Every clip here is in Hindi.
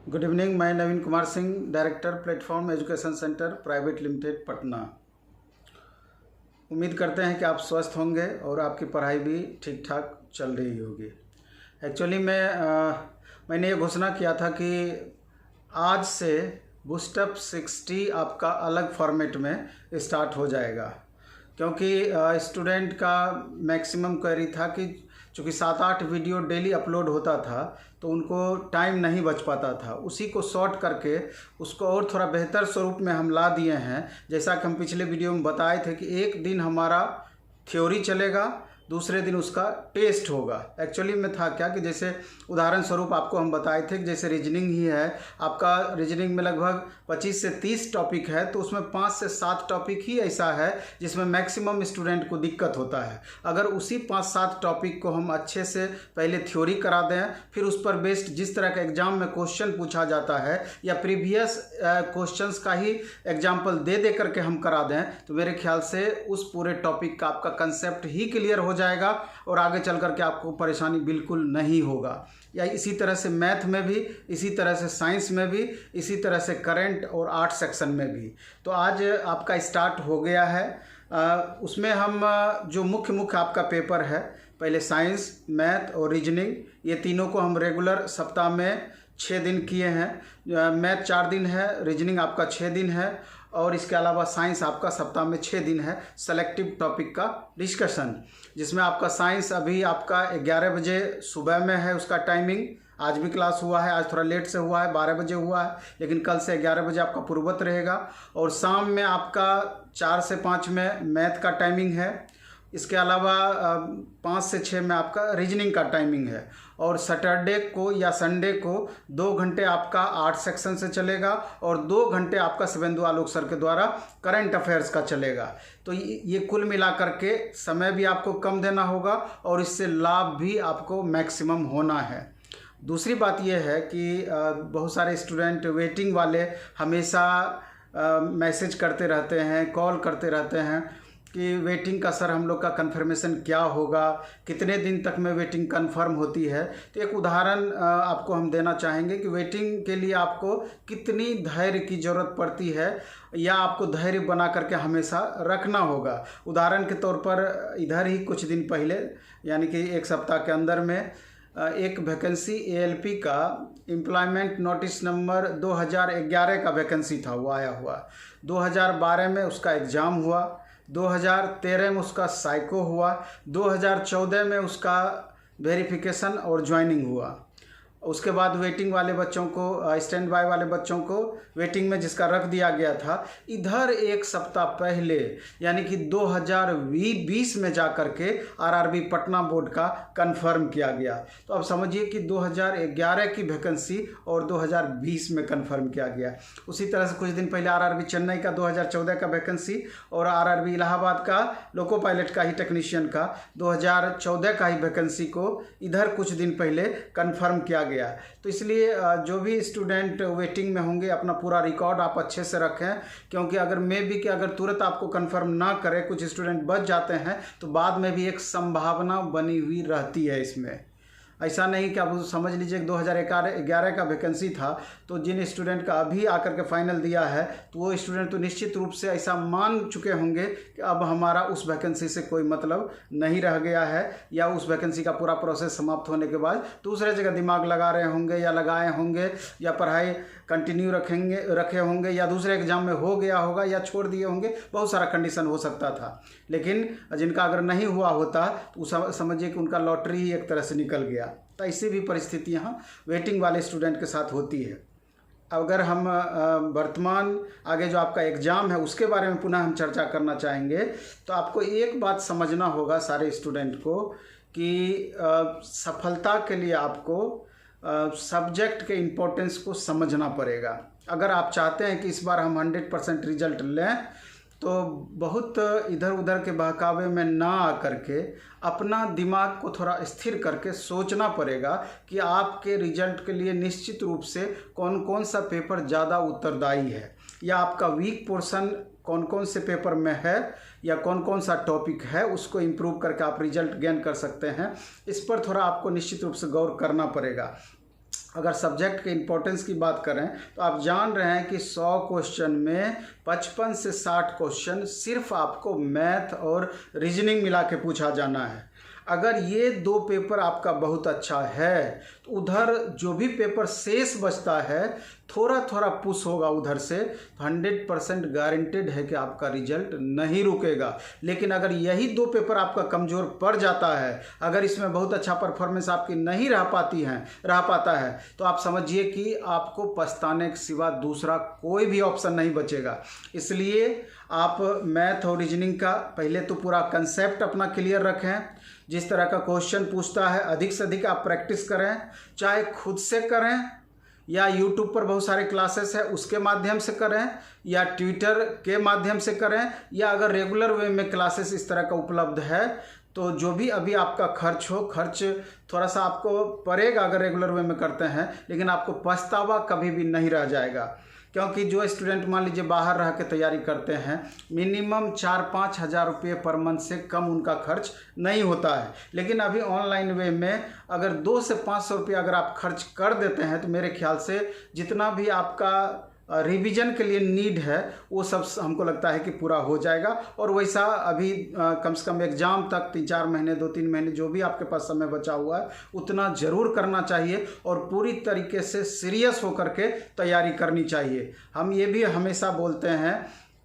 Good evening. मैं Naveen Kumar Singh, director platform education centre private limited Patna. उम्मीद करते हैं कि आप स्वस्थ होंगे और आपकी पढ़ाई भी ठीक ठाक चल रही होगी। एक्चुअली मैंने ये घोषणा किया था कि आज से बूस्टअप 60 आपका अलग फॉर्मेट में स्टार्ट हो जाएगा, क्योंकि स्टूडेंट का मैक्सिमम क्वेरी था कि चूँकि 7-8 वीडियो डेली अपलोड होता था तो उनको टाइम नहीं बच पाता था। उसी को शॉर्ट करके उसको और थोड़ा बेहतर स्वरूप में हम ला दिए हैं। जैसा कि हम पिछले वीडियो में बताए थे कि एक दिन हमारा थ्योरी चलेगा, दूसरे दिन उसका टेस्ट होगा। एक्चुअली में था क्या कि जैसे उदाहरण स्वरूप आपको हम बताए थे कि जैसे रीजनिंग ही है, आपका रीजनिंग में लगभग 25 से 30 टॉपिक है, तो उसमें 5 से 7 टॉपिक ही ऐसा है जिसमें मैक्सिमम स्टूडेंट को दिक्कत होता है। अगर उसी 5-7 टॉपिक को हम अच्छे से पहले थ्योरी करा दें, फिर उस पर बेस्ड जिस तरह का एग्जाम में क्वेश्चन पूछा जाता है या प्रीवियस क्वेश्चंस का ही एग्जाम्पल दे करके हम करा दें, तो मेरे ख्याल से उस पूरे टॉपिक का आपका कंसेप्ट ही क्लियर हो जाएगा और आगे चल कर के आपको परेशानी बिल्कुल नहीं होगा। या इसी तरह से मैथ में भी, इसी तरह से साइंस में भी, इसी तरह से करंट और आर्ट सेक्शन में भी। तो आज आपका स्टार्ट हो गया है। उसमें हम जो मुख्य आपका पेपर है, पहले साइंस, मैथ और रीजनिंग, ये तीनों को हम रेगुलर सप्ताह में 6 दिन किए हैं। मैथ 4 दिन है, रीजनिंग आपका 6 दिन है और इसके अलावा साइंस आपका सप्ताह में 6 दिन है। सेलेक्टिव टॉपिक का डिस्कशन, जिसमें आपका साइंस अभी आपका 11 बजे सुबह में है उसका टाइमिंग। आज भी क्लास हुआ है, आज थोड़ा लेट से हुआ है, 12 बजे हुआ है, लेकिन कल से 11 बजे आपका पूर्वत रहेगा। और शाम में आपका 4 से 5 में मैथ का टाइमिंग है। इसके अलावा 5 से 6 में आपका रीजनिंग का टाइमिंग है। और सैटरडे को या संडे को 2 घंटे आपका आर्ट सेक्शन से चलेगा और 2 घंटे आपका शुभेंदु आलोक सर के द्वारा करंट अफेयर्स का चलेगा। तो ये कुल मिला करके समय भी आपको कम देना होगा और इससे लाभ भी आपको मैक्सिमम होना है। दूसरी बात यह है कि बहुत सारे स्टूडेंट वेटिंग वाले हमेशा मैसेज करते रहते हैं, कॉल करते रहते हैं कि वेटिंग का सर हम लोग का कंफर्मेशन क्या होगा, कितने दिन तक में वेटिंग कंफर्म होती है। तो एक उदाहरण आपको हम देना चाहेंगे कि वेटिंग के लिए आपको कितनी धैर्य की ज़रूरत पड़ती है या आपको धैर्य बना करके हमेशा रखना होगा। उदाहरण के तौर पर इधर ही कुछ दिन पहले, यानी कि 1 सप्ताह के अंदर में एक वैकेंसी ALP का एम्प्लॉयमेंट नोटिस नंबर 2011 का वैकेंसी था, वो आया हुआ। 2012 में उसका एग्ज़ाम हुआ, 2013 में उसका साइको हुआ, 2014 में उसका वेरिफिकेशन और ज्वाइनिंग हुआ। उसके बाद वेटिंग वाले बच्चों को, स्टैंड बाय वाले बच्चों को वेटिंग में जिसका रख दिया गया था, इधर 1 सप्ताह पहले यानी कि 2020 में जा कर के RRB पटना बोर्ड का कंफर्म किया गया। तो अब समझिए कि 2011 की वैकेंसी और 2020 में कंफर्म किया गया। उसी तरह से कुछ दिन पहले RRB चेन्नई का 2014 का वैकेंसी और RRB इलाहाबाद का लोको पायलट का ही टेक्नीशियन का 2014 का ही वैकेंसी को इधर कुछ दिन पहले कंफर्म किया गया। तो इसलिए जो भी स्टूडेंट वेटिंग में होंगे, अपना पूरा रिकॉर्ड आप अच्छे से रखें, क्योंकि अगर मे भी कि अगर तुरंत आपको कंफर्म ना करे, कुछ स्टूडेंट बच जाते हैं, तो बाद में भी एक संभावना बनी हुई रहती है इसमें। ऐसा नहीं कि आप समझ लीजिए कि 2011 का वैकेंसी था, तो जिन स्टूडेंट का अभी आकर के फाइनल दिया है, तो वो स्टूडेंट तो निश्चित रूप से ऐसा मान चुके होंगे कि अब हमारा उस वैकेंसी से कोई मतलब नहीं रह गया है, या उस वैकेंसी का पूरा प्रोसेस समाप्त होने के बाद दूसरे जगह दिमाग लगा रहे होंगे या लगाए होंगे या पढ़ाई कंटिन्यू रखे होंगे या दूसरे एग्जाम में हो गया होगा या छोड़ दिए होंगे। बहुत सारा कंडीशन हो सकता था, लेकिन जिनका अगर नहीं हुआ होता तो समझिए कि उनका लॉटरी ही एक तरह से निकल गया। तो ऐसी भी परिस्थिति यहाँ वेटिंग वाले स्टूडेंट के साथ होती है। अगर हम वर्तमान आगे जो आपका एग्ज़ाम है उसके बारे में पुनः हम चर्चा करना चाहेंगे, तो आपको एक बात समझना होगा सारे स्टूडेंट को कि सफलता के लिए आपको सब्जेक्ट के इम्पोर्टेंस को समझना पड़ेगा। अगर आप चाहते हैं कि इस बार हम 100% रिजल्ट लें, तो बहुत इधर उधर के बहकावे में ना आकर के अपना दिमाग को थोड़ा स्थिर करके सोचना पड़ेगा कि आपके रिजल्ट के लिए निश्चित रूप से कौन कौन सा पेपर ज़्यादा उत्तरदायी है, या आपका वीक पोर्शन कौन कौन से पेपर में है, या कौन कौन सा टॉपिक है, उसको इम्प्रूव करके आप रिजल्ट गेन कर सकते हैं। इस पर थोड़ा आपको निश्चित रूप से गौर करना पड़ेगा। अगर सब्जेक्ट के इम्पोर्टेंस की बात करें तो आप जान रहे हैं कि 100 क्वेश्चन में 55 से 60 क्वेश्चन सिर्फ आपको मैथ और रीजनिंग मिला के पूछा जाना है। अगर ये 2 पेपर आपका बहुत अच्छा है तो उधर जो भी पेपर शेष बचता है थोड़ा थोड़ा पुश होगा उधर से, 100% गारंटेड है कि आपका रिजल्ट नहीं रुकेगा। लेकिन अगर यही 2 पेपर आपका कमज़ोर पड़ जाता है, अगर इसमें बहुत अच्छा परफॉर्मेंस आपकी नहीं रह पाता है तो आप समझिए कि आपको पछताने के सिवा दूसरा कोई भी ऑप्शन नहीं बचेगा। इसलिए आप मैथ और रीजनिंग का पहले तो पूरा कंसेप्ट अपना क्लियर रखें। जिस तरह का क्वेश्चन पूछता है अधिक से अधिक आप प्रैक्टिस करें, चाहे खुद से करें या यूट्यूब पर बहुत सारे क्लासेस है उसके माध्यम से करें या ट्विटर के माध्यम से करें, या अगर रेगुलर वे में क्लासेस इस तरह का उपलब्ध है तो जो भी अभी आपका खर्च थोड़ा सा आपको पड़ेगा अगर रेगुलर वे में करते हैं, लेकिन आपको पछतावा कभी भी नहीं रह जाएगा। क्योंकि जो स्टूडेंट मान लीजिए बाहर रह के तैयारी करते हैं, मिनिमम 4-5 हज़ार रुपये पर मंथ से कम उनका खर्च नहीं होता है। लेकिन अभी ऑनलाइन वे में अगर 200 से 500 रुपये अगर आप खर्च कर देते हैं तो मेरे ख्याल से जितना भी आपका रिवीजन के लिए नीड है वो सब हमको लगता है कि पूरा हो जाएगा। और वैसा अभी कम से कम एग्ज़ाम तक 3-4 महीने 2-3 महीने जो भी आपके पास समय बचा हुआ है उतना ज़रूर करना चाहिए और पूरी तरीके से सीरियस होकर के तैयारी करनी चाहिए। हम ये भी हमेशा बोलते हैं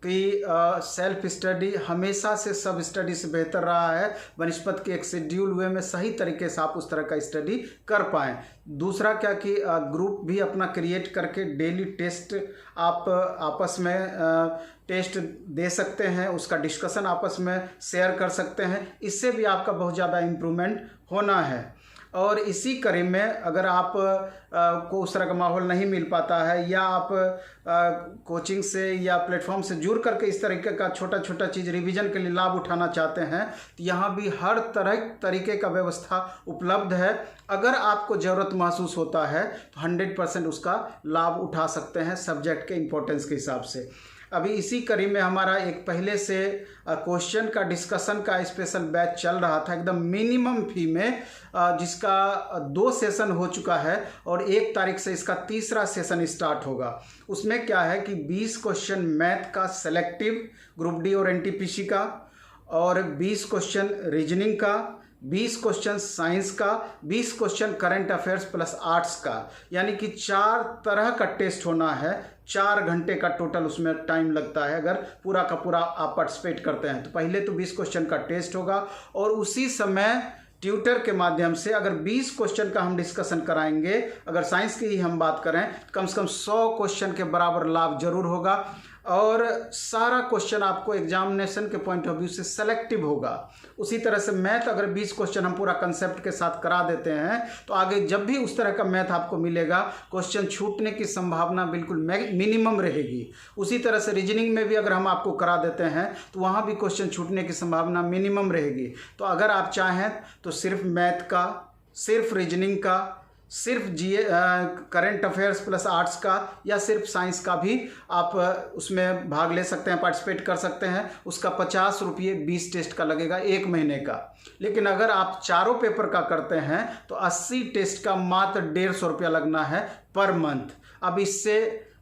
कि सेल्फ स्टडी हमेशा से सब स्टडी से बेहतर रहा है बनस्पत के एक शेड्यूल वे में सही तरीके से आप उस तरह का स्टडी कर पाएँ। दूसरा क्या कि ग्रुप भी अपना क्रिएट करके डेली टेस्ट आप आपस में टेस्ट दे सकते हैं, उसका डिस्कशन आपस में शेयर कर सकते हैं, इससे भी आपका बहुत ज़्यादा इम्प्रूवमेंट होना है। और इसी कड़ी में अगर आप को उस तरह का माहौल नहीं मिल पाता है या आप कोचिंग से या प्लेटफॉर्म से जुड़ करके इस तरीके का छोटा छोटा चीज़ रिवीजन के लिए लाभ उठाना चाहते हैं तो यहाँ भी हर तरीके का व्यवस्था उपलब्ध है। अगर आपको ज़रूरत महसूस होता है तो 100% उसका लाभ उठा सकते हैं सब्जेक्ट के इम्पोर्टेंस के हिसाब से। अभी इसी कड़ी में हमारा एक पहले से क्वेश्चन का डिस्कशन का स्पेशल बैच चल रहा था एकदम मिनिमम फी में, जिसका 2 सेशन हो चुका है और 1 तारीख से इसका 3रा सेशन स्टार्ट होगा। उसमें क्या है कि 20 क्वेश्चन मैथ का सेलेक्टिव ग्रुप डी और एनटीपीसी का, और 20 क्वेश्चन रीजनिंग का, 20 क्वेश्चन साइंस का, 20 question current affairs plus arts का, यानी कि 4 तरह का टेस्ट होना है। 4 घंटे का टोटल उसमें टाइम लगता है अगर पूरा का पूरा आप पार्टिसिपेट करते हैं तो। पहले तो 20 क्वेश्चन का टेस्ट होगा और उसी समय ट्यूटर के माध्यम से अगर 20 क्वेश्चन का हम डिस्कशन कराएंगे, अगर साइंस की ही हम बात करें तो कम से कम 100 क्वेश्चन के बराबर लाभ जरूर होगा। और सारा क्वेश्चन आपको एग्जामिनेशन के पॉइंट ऑफ व्यू से सेलेक्टिव होगा। उसी तरह से मैथ अगर 20 क्वेश्चन हम पूरा कंसेप्ट के साथ करा देते हैं तो आगे जब भी उस तरह का मैथ आपको मिलेगा क्वेश्चन छूटने की संभावना बिल्कुल मिनिमम रहेगी। उसी तरह से रीजनिंग में भी अगर हम आपको करा देते हैं तो वहाँ भी क्वेश्चन छूटने की संभावना मिनिमम रहेगी। तो अगर आप चाहें तो सिर्फ मैथ का, सिर्फ रीजनिंग का, सिर्फ करंट अफेयर्स प्लस आर्ट्स का या सिर्फ साइंस का भी आप उसमें भाग ले सकते हैं, पार्टिसिपेट कर सकते हैं। उसका 50 रुपये 20 टेस्ट का लगेगा 1 महीने का। लेकिन अगर आप चारों पेपर का करते हैं तो 80 टेस्ट का मात्र 150 रुपया लगना है पर मंथ। अब इससे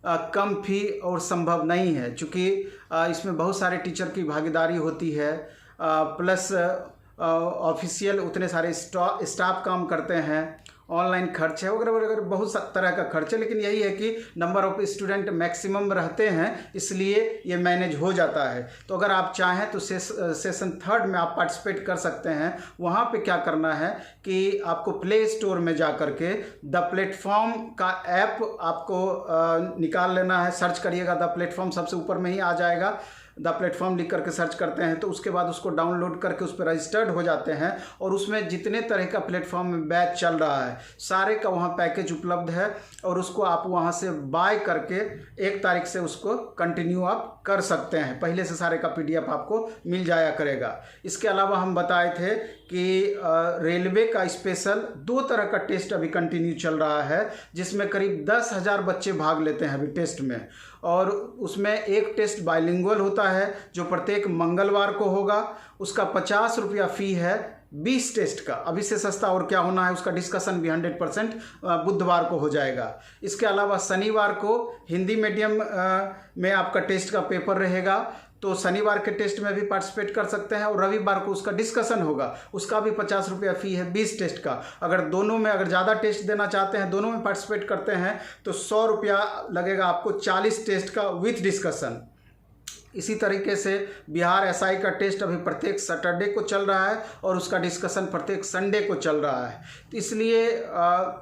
कम फी और संभव नहीं है, चूँकि इसमें बहुत सारे टीचर की भागीदारी होती है, प्लस ऑफिशियल उतने सारे स्टाफ काम करते हैं, ऑनलाइन खर्च है वगैरह बहुत तरह का खर्च है। लेकिन यही है कि नंबर ऑफ स्टूडेंट मैक्सिमम रहते हैं इसलिए ये मैनेज हो जाता है। तो अगर आप चाहें तो सेशन 3 में आप पार्टिसिपेट कर सकते हैं। वहाँ पे क्या करना है कि आपको प्ले स्टोर में जा कर के द प्लेटफॉर्म का ऐप आपको निकाल लेना है। सर्च करिएगा द प्लेटफॉर्म, सबसे ऊपर में ही आ जाएगा। द प्लेटफॉर्म लिख करके सर्च करते हैं तो उसके बाद उसको डाउनलोड करके उस पर रजिस्टर्ड हो जाते हैं और उसमें जितने तरह का प्लेटफॉर्म में बैच चल रहा है सारे का वहाँ पैकेज उपलब्ध है और उसको आप वहाँ से बाय करके 1 तारीख से उसको कंटिन्यू आप कर सकते हैं। पहले से सारे का PDF आपको मिल जाया करेगा। इसके अलावा हम बताए थे कि रेलवे का स्पेशल 2 तरह का टेस्ट अभी कंटिन्यू चल रहा है, जिसमें करीब 10,000 बच्चे भाग लेते हैं अभी टेस्ट में। और उसमें एक टेस्ट बाइलिंगुअल होता है जो प्रत्येक मंगलवार को होगा। उसका 50 रुपया फ़ी है। 20 टेस्ट का। अभी से सस्ता और क्या होना है, उसका डिस्कशन भी 100% बुधवार को हो जाएगा। इसके अलावा शनिवार को हिंदी मीडियम में आपका टेस्ट का पेपर रहेगा, तो शनिवार के टेस्ट में भी पार्टिसिपेट कर सकते हैं और रविवार को उसका डिस्कशन होगा, उसका भी 50 रुपया फ़ी है 20 टेस्ट का। अगर दोनों में अगर ज़्यादा टेस्ट देना चाहते हैं, दोनों में पार्टिसिपेट करते हैं तो 100 रुपया लगेगा आपको 40 टेस्ट का विथ डिस्कशन। इसी तरीके से बिहार एसआई का टेस्ट अभी प्रत्येक सैटरडे को चल रहा है और उसका डिस्कशन प्रत्येक संडे को चल रहा है। तो इसलिए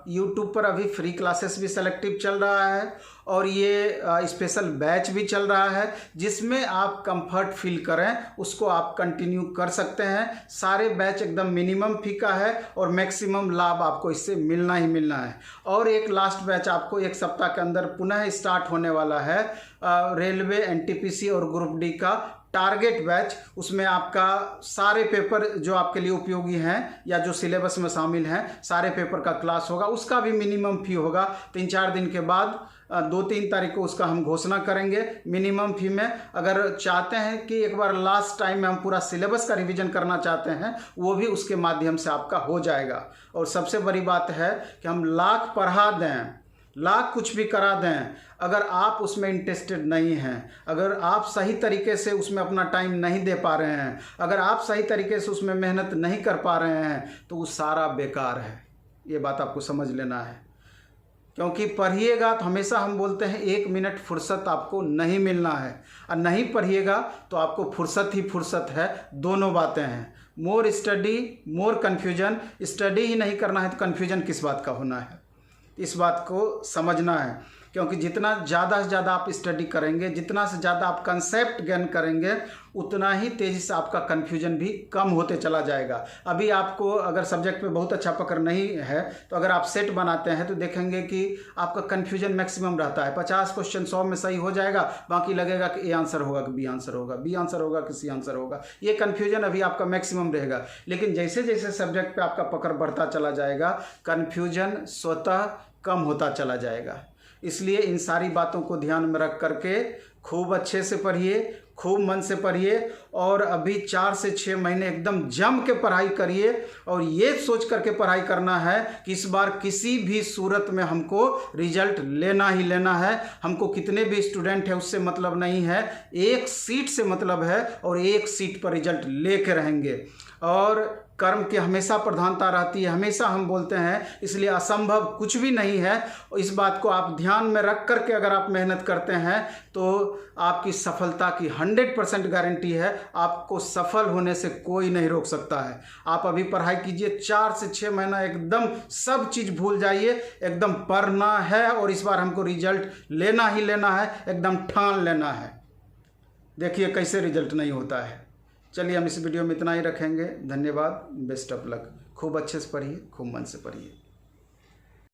यूट्यूब पर अभी फ्री क्लासेस भी सेलेक्टिव चल रहा है और ये स्पेशल बैच भी चल रहा है, जिसमें आप कंफर्ट फील करें उसको आप कंटिन्यू कर सकते हैं। सारे बैच एकदम मिनिमम फी का है और मैक्सिमम लाभ आपको इससे मिलना ही मिलना है। और एक लास्ट बैच आपको 1 सप्ताह के अंदर पुनः स्टार्ट होने वाला है, रेलवे, एनटीपीसी और ग्रुप डी का टारगेट बैच। उसमें आपका सारे पेपर जो आपके लिए उपयोगी हैं या जो सिलेबस में शामिल हैं, सारे पेपर का क्लास होगा। उसका भी मिनिमम फी होगा। 3-4 दिन के बाद 2-3 तारीख को उसका हम घोषणा करेंगे मिनिमम फी में। अगर चाहते हैं कि एक बार लास्ट टाइम में हम पूरा सिलेबस का रिवीजन करना चाहते हैं, वो भी उसके माध्यम से आपका हो जाएगा। और सबसे बड़ी बात है कि हम लाख पढ़ा दें, लाख कुछ भी करा दें, अगर आप उसमें इंटरेस्टेड नहीं हैं, अगर आप सही तरीके से उसमें अपना टाइम नहीं दे पा रहे हैं, अगर आप सही तरीके से उसमें मेहनत नहीं कर पा रहे हैं, तो वो सारा बेकार है। ये बात आपको समझ लेना है। क्योंकि पढ़िएगा तो हमेशा हम बोलते हैं 1 मिनट फुर्सत आपको नहीं मिलना है, और नहीं पढ़िएगा तो आपको फुर्सत ही फुर्सत है। दोनों बातें हैं, more study more confusion. Study ही नहीं करना है तो कन्फ्यूजन किस बात का होना है, इस बात को समझना है। क्योंकि जितना ज़्यादा से ज़्यादा आप स्टडी करेंगे, जितना से ज़्यादा आप कंसेप्ट गेन करेंगे, उतना ही तेज़ी से आपका कन्फ्यूजन भी कम होते चला जाएगा। अभी आपको अगर सब्जेक्ट पे बहुत अच्छा पकड़ नहीं है तो अगर आप सेट बनाते हैं तो देखेंगे कि आपका कन्फ्यूजन मैक्सिमम रहता है। 50 क्वेश्चन 100 में सही हो जाएगा, बाकी लगेगा कि ए आंसर होगा कि बी आंसर होगा, बी आंसर होगा कि सी आंसर होगा। ये कन्फ्यूजन अभी आपका मैक्सिमम रहेगा। लेकिन जैसे जैसे सब्जेक्ट पर आपका पकड़ बढ़ता चला जाएगा, कन्फ्यूजन स्वतः कम होता चला जाएगा। इसलिए इन सारी बातों को ध्यान में रख करके खूब अच्छे से पढ़िए, खूब मन से पढ़िए और अभी 4 से 6 महीने एकदम जम के पढ़ाई करिए। और ये सोच करके पढ़ाई करना है कि इस बार किसी भी सूरत में हमको रिजल्ट लेना ही लेना है। हमको कितने भी स्टूडेंट हैं उससे मतलब नहीं है, 1 सीट से मतलब है और 1 सीट पर रिजल्ट लेके रहेंगे। और कर्म की हमेशा प्रधानता रहती है, हमेशा हम बोलते हैं, इसलिए असंभव कुछ भी नहीं है। इस बात को आप ध्यान में रख करके अगर आप मेहनत करते हैं तो आपकी सफलता की 100% गारंटी है। आपको सफल होने से कोई नहीं रोक सकता है। आप अभी पढ़ाई कीजिए, 4 से 6 महीना एकदम सब चीज़ भूल जाइए, एकदम पढ़ना है और इस बार हमको रिजल्ट लेना ही लेना है, एकदम ठान लेना है। देखिए कैसे रिजल्ट नहीं होता है। चलिए हम इस वीडियो में इतना ही रखेंगे। धन्यवाद, बेस्ट ऑफ लक। खूब अच्छे से पढ़िए, खूब मन से पढ़िए।